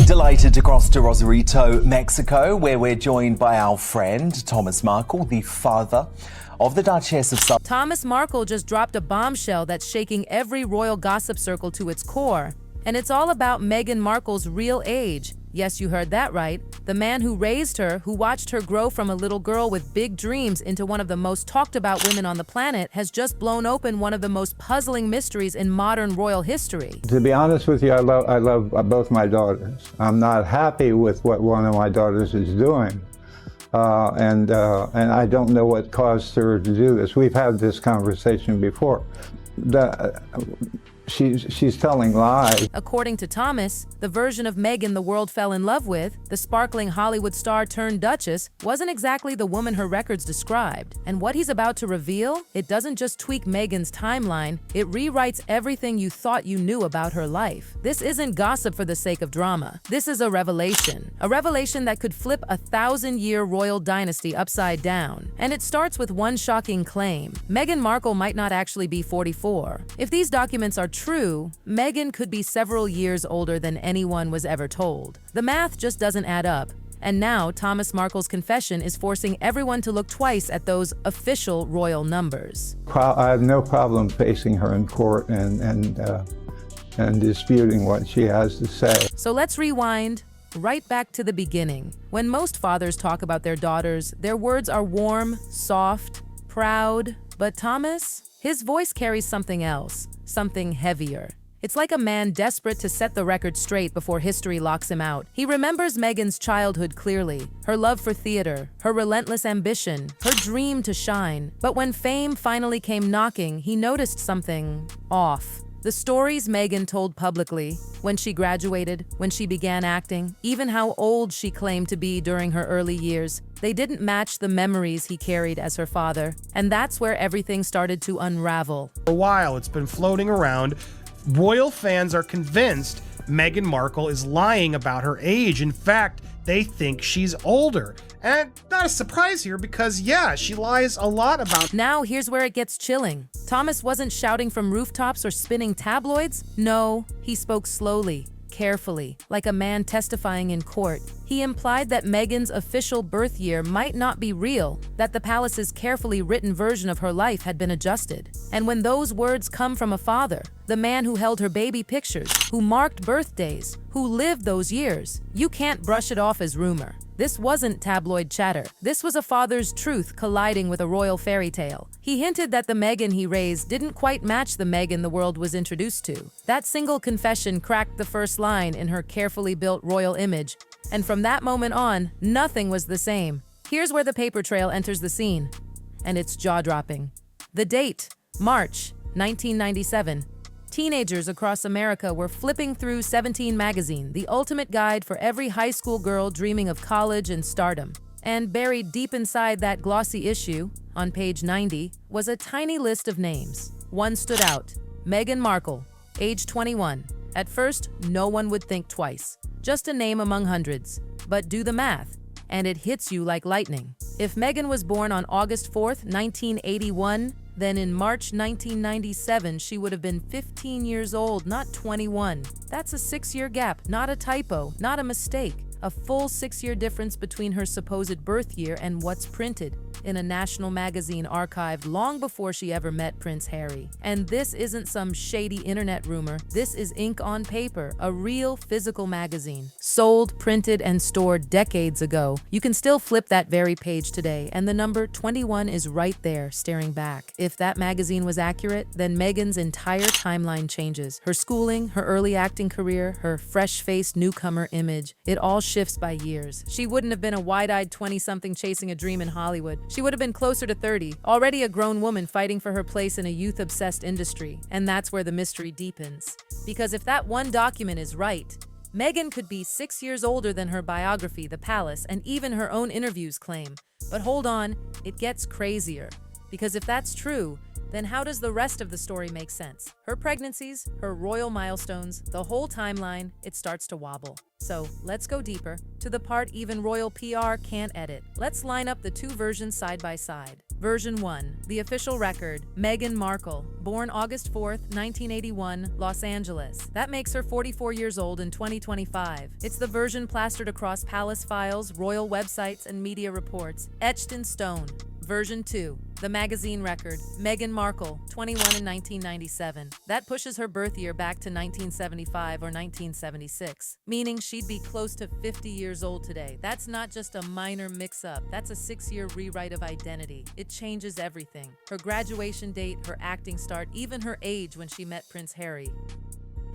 Delighted to cross to Rosarito, Mexico, where we're joined by our friend Thomas Markle, the father of the Duchess of Sussex. Thomas Markle just dropped a bombshell that's shaking every royal gossip circle to its core. And it's all about Meghan Markle's real age. Yes, you heard that right. The man who raised her, who watched her grow from a little girl with big dreams into one of the most talked about women on the planet, has just blown open one of the most puzzling mysteries in modern royal history. To be honest with you, I love both my daughters. I'm not happy with what one of my daughters is doing. And I don't know what caused her to do this. We've had this conversation before. She's telling lies. According to Thomas, the version of Meghan the world fell in love with, the sparkling Hollywood star turned Duchess, wasn't exactly the woman her records described. And what he's about to reveal, it doesn't just tweak Meghan's timeline, it rewrites everything you thought you knew about her life. This isn't gossip for the sake of drama. This is a revelation that could flip a 1,000-year royal dynasty upside down. And it starts with one shocking claim. Meghan Markle might not actually be 44. If these documents are true, Meghan could be several years older than anyone was ever told. The math just doesn't add up. And now, Thomas Markle's confession is forcing everyone to look twice at those official royal numbers. I have no problem facing her in court and disputing what she has to say. So let's rewind right back to the beginning. When most fathers talk about their daughters, their words are warm, soft, proud. But Thomas, his voice carries something else, something heavier. It's like a man desperate to set the record straight before history locks him out. He remembers Meghan's childhood clearly, her love for theater, her relentless ambition, her dream to shine. But when fame finally came knocking, he noticed something off. The stories Meghan told publicly, when she graduated, when she began acting, even how old she claimed to be during her early years, they didn't match the memories he carried as her father. And that's where everything started to unravel. For a while, it's been floating around. Royal fans are convinced Meghan Markle is lying about her age. In fact, they think she's older. And not a surprise here because, yeah, she lies a lot about. Now, here's where it gets chilling. Thomas wasn't shouting from rooftops or spinning tabloids. No, he spoke slowly, carefully, like a man testifying in court. He implied that Meghan's official birth year might not be real, that the palace's carefully written version of her life had been adjusted. And when those words come from a father, the man who held her baby pictures, who marked birthdays, who lived those years, you can't brush it off as rumor. This wasn't tabloid chatter. This was a father's truth colliding with a royal fairy tale. He hinted that the Meghan he raised didn't quite match the Meghan the world was introduced to. That single confession cracked the first line in her carefully built royal image. And from that moment on, nothing was the same. Here's where the paper trail enters the scene. And it's jaw-dropping. The date, March 1997. Teenagers across America were flipping through 17 magazine, the ultimate guide for every high school girl dreaming of college and stardom. And buried deep inside that glossy issue, on page 90, was a tiny list of names. One stood out, Meghan Markle, age 21. At first, no one would think twice. Just a name among hundreds. But do the math, and it hits you like lightning. If Meghan was born on August 4th, 1981, then in March 1997, she would have been 15 years old, not 21. That's a 6-year gap, not a typo, not a mistake. A full 6-year difference between her supposed birth year and what's printed in a national magazine archived long before she ever met Prince Harry. And this isn't some shady internet rumor. This is ink on paper, a real physical magazine. Sold, printed, and stored decades ago. You can still flip that very page today, and the number 21 is right there, staring back. If that magazine was accurate, then Meghan's entire timeline changes. Her schooling, her early acting career, her fresh-faced newcomer image, it all shifts by years. She wouldn't have been a wide-eyed 20-something chasing a dream in Hollywood. She would have been closer to 30, already a grown woman fighting for her place in a youth-obsessed industry. And that's where the mystery deepens. Because if that one document is right, Meghan could be 6 years older than her biography, The Palace, and even her own interviews claim. But hold on, it gets crazier. Because if that's true, then how does the rest of the story make sense? Her pregnancies, her royal milestones, the whole timeline, it starts to wobble. So let's go deeper, to the part even royal PR can't edit. Let's line up the two versions side by side. Version 1, the official record, Meghan Markle, born August 4th, 1981, Los Angeles. That makes her 44 years old in 2025. It's the version plastered across palace files, royal websites, and media reports, etched in stone. Version 2, the magazine record, Meghan Markle, 21 in 1997. That pushes her birth year back to 1975 or 1976, meaning she'd be close to 50 years old today. That's not just a minor mix-up, that's a 6-year rewrite of identity. It changes everything. Her graduation date, her acting start, even her age when she met Prince Harry.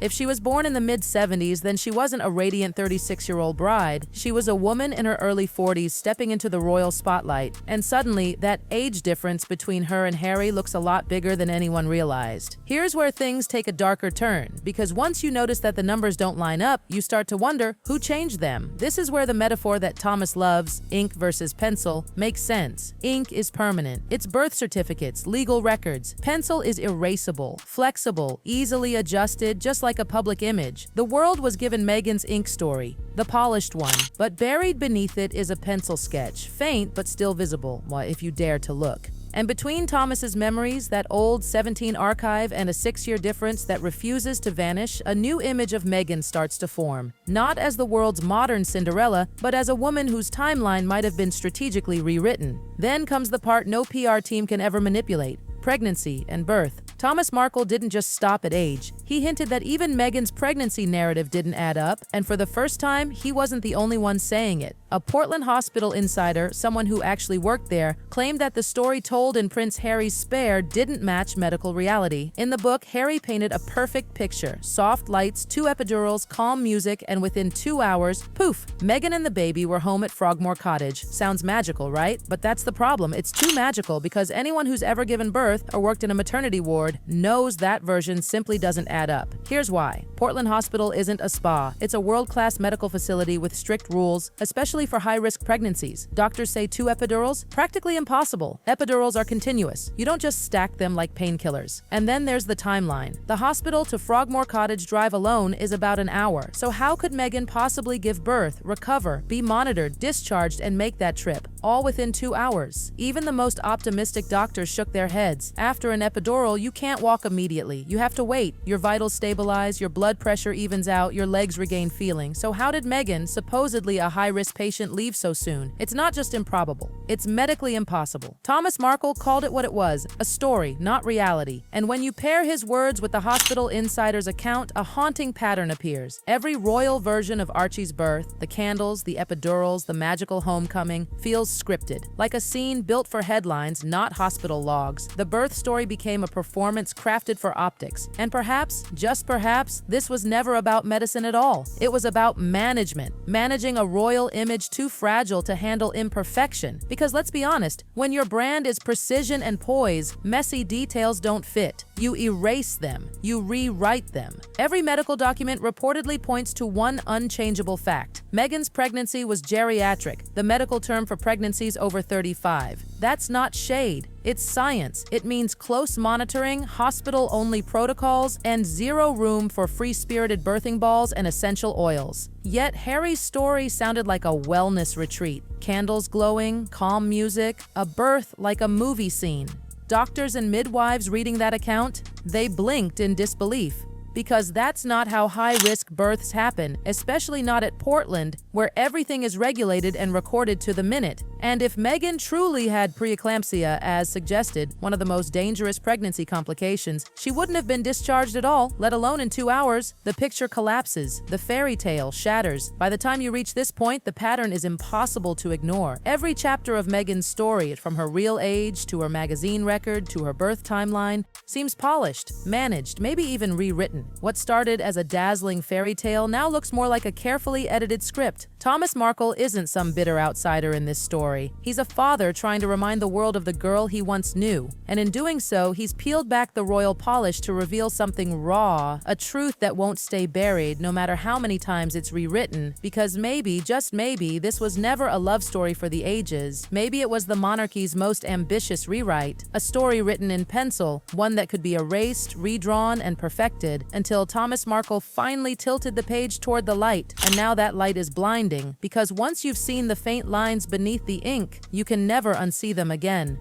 If she was born in the mid-70s, then she wasn't a radiant 36-year-old bride. She was a woman in her early 40s stepping into the royal spotlight, and suddenly, that age difference between her and Harry looks a lot bigger than anyone realized. Here's where things take a darker turn, because once you notice that the numbers don't line up, you start to wonder who changed them. This is where the metaphor that Thomas loves, ink versus pencil, makes sense. Ink is permanent. It's birth certificates, legal records. Pencil is erasable, flexible, easily adjusted, just like a public image. The world was given Meghan's ink story, the polished one, but buried beneath it is a pencil sketch, faint but still visible, well, if you dare to look. And between Thomas's memories, that old 17 archive, and a 6-year difference that refuses to vanish, a new image of Meghan starts to form. Not as the world's modern Cinderella, but as a woman whose timeline might have been strategically rewritten. Then comes the part no PR team can ever manipulate: pregnancy and birth. Thomas Markle didn't just stop at age. He hinted that even Meghan's pregnancy narrative didn't add up, and for the first time, he wasn't the only one saying it. A Portland hospital insider, someone who actually worked there, claimed that the story told in Prince Harry's Spare didn't match medical reality. In the book, Harry painted a perfect picture: soft lights, 2 epidurals, calm music, and within 2 hours, poof, Meghan and the baby were home at Frogmore Cottage. Sounds magical, right? But that's the problem. It's too magical because anyone who's ever given birth or worked in a maternity ward knows that version simply doesn't add up. Here's why. Portland Hospital isn't a spa. It's a world-class medical facility with strict rules, especially for high-risk pregnancies. Doctors say 2 epidurals? Practically impossible. Epidurals are continuous. You don't just stack them like painkillers. And then there's the timeline. The hospital to Frogmore Cottage drive alone is about an hour. So how could Meghan possibly give birth, recover, be monitored, discharged, and make that trip, all within 2 hours? Even the most optimistic doctors shook their heads. After an epidural, you can't walk immediately. You have to wait. Your vitals stabilize, your blood pressure evens out, your legs regain feeling. So how did Meghan, supposedly a high-risk patient, leave so soon? It's not just improbable. It's medically impossible. Thomas Markle called it what it was: a story, not reality. And when you pair his words with the hospital insider's account, a haunting pattern appears. Every royal version of Archie's birth, the candles, the epidurals, the magical homecoming, feels scripted. Like a scene built for headlines, not hospital logs. The birth story became a performance crafted for optics. And perhaps, just perhaps, this was never about medicine at all. It was about management. Managing a royal image too fragile to handle imperfection. Because let's be honest, when your brand is precision and poise, messy details don't fit. You erase them. You rewrite them. Every medical document reportedly points to one unchangeable fact: Meghan's pregnancy was geriatric, the medical term for pregnancies over 35. That's not shade. It's science. It means close monitoring, hospital-only protocols, and zero room for free-spirited birthing balls and essential oils. Yet Harry's story sounded like a wellness retreat. Candles glowing, calm music, a birth like a movie scene. Doctors and midwives reading that account, they blinked in disbelief. Because that's not how high-risk births happen, especially not at Portland, where everything is regulated and recorded to the minute. And if Meghan truly had preeclampsia, as suggested, one of the most dangerous pregnancy complications, she wouldn't have been discharged at all, let alone in 2 hours. The picture collapses. The fairy tale shatters. By the time you reach this point, the pattern is impossible to ignore. Every chapter of Meghan's story, from her real age to her magazine record to her birth timeline, seems polished, managed, maybe even rewritten. rewritten. What started as a dazzling fairy tale now looks more like a carefully edited script. Thomas Markle isn't some bitter outsider in this story. He's a father trying to remind the world of the girl he once knew. And in doing so, he's peeled back the royal polish to reveal something raw, a truth that won't stay buried no matter how many times it's rewritten, because maybe, just maybe, this was never a love story for the ages. Maybe it was the monarchy's most ambitious rewrite, a story written in pencil, one that could be erased, redrawn, and perfected, until Thomas Markle finally tilted the page toward the light, and now that light is blinding, because once you've seen the faint lines beneath the ink, you can never unsee them again.